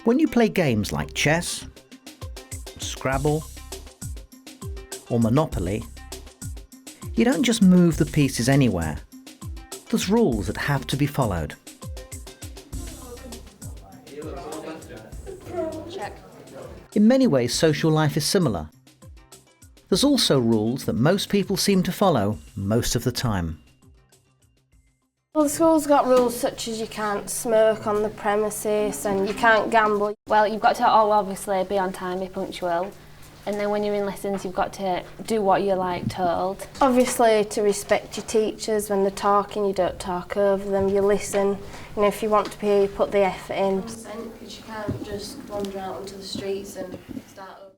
When you play games like chess, Scrabble, or Monopoly, you don't just move the pieces anywhere. There's rules that have to be followed. In many ways, social life is similar. There's also rules that most people seem to follow most of the time. Well, the school's got rules such as you can't smoke on the premises and you can't gamble. Well, you've got to obviously be on time, be punctual. And then when you're in lessons, you've got to do what you're told. Obviously, to respect your teachers. When they're talking, you don't talk over them, you listen. You know, if you want to be here, you put the effort in. Because you can't just wander out onto the streets and start up.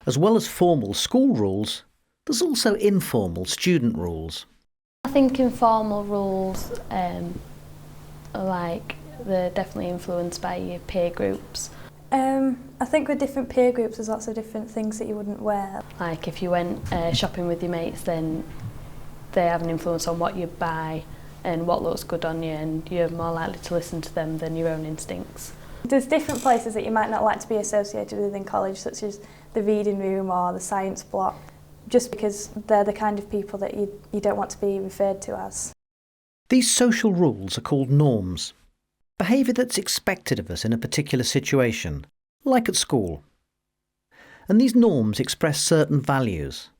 As well as formal school rules, there's also informal student rules. I think informal rules are they're definitely influenced by your peer groups. I think with different peer groups there's lots of different things that you wouldn't wear. Like if you went shopping with your mates, then they have an influence on what you buy and what looks good on you, and you're more likely to listen to them than your own instincts. There's different places that you might not like to be associated with in college, such as the reading room or the science block, just because they're the kind of people that you don't want to be referred to as. These social rules are called norms. Behaviour that's expected of us in a particular situation, like at school. And these norms express certain values.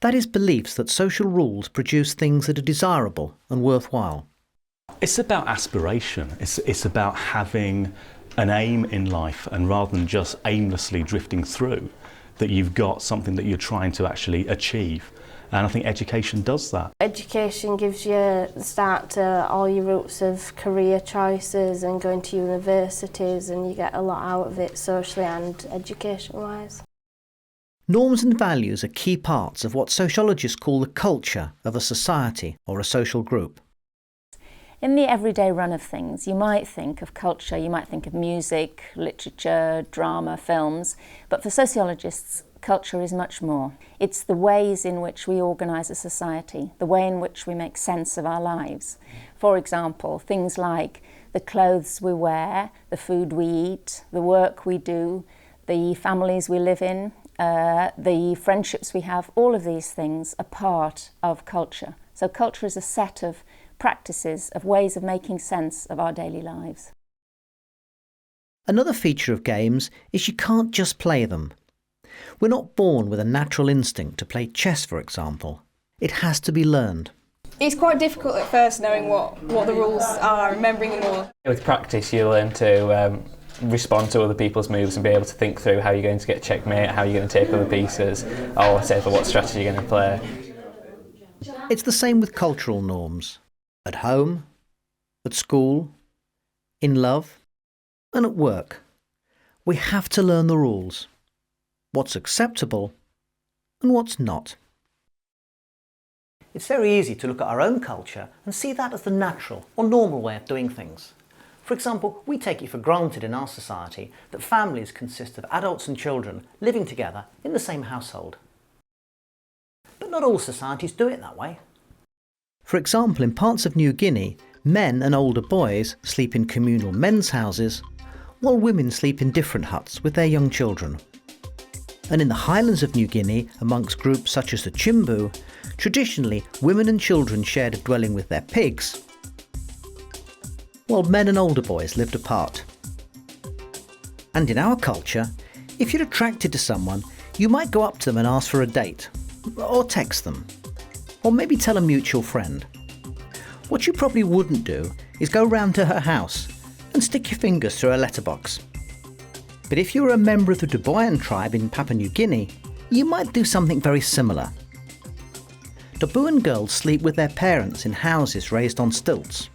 That is, beliefs that social rules produce things that are desirable and worthwhile. It's about aspiration. It's about having an aim in life, and rather than just aimlessly drifting through, that you've got something that you're trying to actually achieve. And I think education does that. Education gives you the start to all your routes of career choices and going to universities, and you get a lot out of it socially and education-wise. Norms and values are key parts of what sociologists call the culture of a society or a social group. In the everyday run of things, you might think of culture, you might think of music, literature, drama, films, but for sociologists, culture is much more. It's the ways in which we organise a society, the way in which we make sense of our lives. For example, things like the clothes we wear, the food we eat, the work we do, the families we live in, the friendships we have, all of these things are part of culture. So culture is a set of practices, of ways of making sense of our daily lives. Another feature of games is you can't just play them. We're not born with a natural instinct to play chess, for example. It has to be learned. It's quite difficult at first knowing what the rules are, remembering them all. With practice you learn to respond to other people's moves and be able to think through how you're going to get checkmate, how you're going to take other pieces, or whatever, what strategy you're going to play. It's the same with cultural norms. At home, at school, in love, and at work. We have to learn the rules. What's acceptable and what's not. It's very easy to look at our own culture and see that as the natural or normal way of doing things. For example, we take it for granted in our society that families consist of adults and children living together in the same household. But not all societies do it that way. For example, in parts of New Guinea, men and older boys sleep in communal men's houses, while women sleep in different huts with their young children. And in the highlands of New Guinea, amongst groups such as the Chimbu, traditionally women and children shared a dwelling with their pigs, while men and older boys lived apart. And in our culture, if you're attracted to someone, you might go up to them and ask for a date, or text them, or maybe tell a mutual friend. What you probably wouldn't do is go round to her house and stick your fingers through her letterbox. But if you were a member of the Duboyan tribe in Papua New Guinea, you might do something very similar. Duboyan girls sleep with their parents in houses raised on stilts.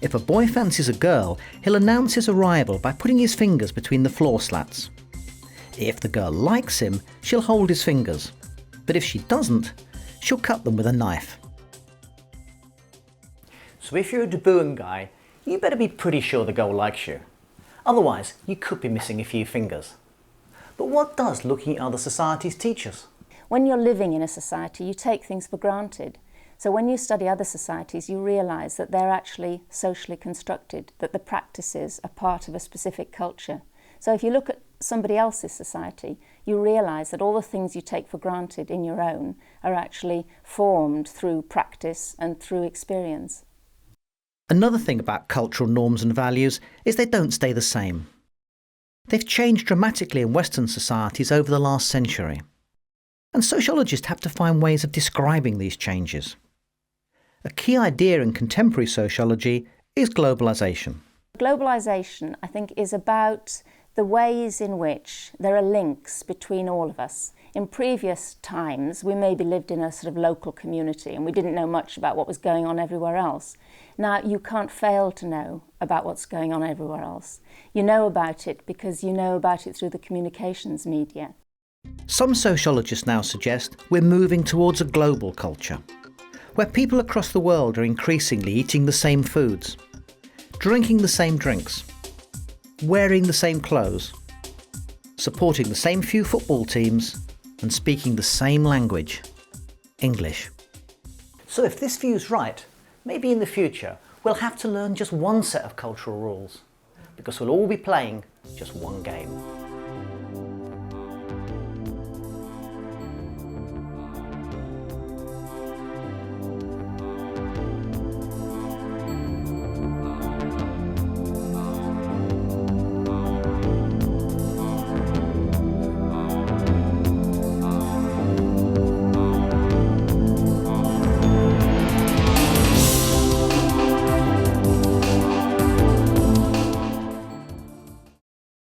If a boy fancies a girl, he'll announce his arrival by putting his fingers between the floor slats. If the girl likes him, she'll hold his fingers. But if she doesn't, she'll cut them with a knife. So if you're a Duboyan guy, you better be pretty sure the girl likes you. Otherwise, you could be missing a few fingers. But what does looking at other societies teach us? When you're living in a society, you take things for granted. So when you study other societies, you realise that they're actually socially constructed, that the practices are part of a specific culture. So if you look at somebody else's society, you realise that all the things you take for granted in your own are actually formed through practice and through experience. Another thing about cultural norms and values is they don't stay the same. They've changed dramatically in Western societies over the last century. And sociologists have to find ways of describing these changes. A key idea in contemporary sociology is globalisation. Globalisation, I think, is about the ways in which there are links between all of us. In previous times, we maybe lived in a sort of local community and we didn't know much about what was going on everywhere else. Now, you can't fail to know about what's going on everywhere else. You know about it because you know about it through the communications media. Some sociologists now suggest we're moving towards a global culture, where people across the world are increasingly eating the same foods, drinking the same drinks, wearing the same clothes, supporting the same few football teams, and speaking the same language, English. So if this view's right, maybe in the future we'll have to learn just one set of cultural rules, because we'll all be playing just one game.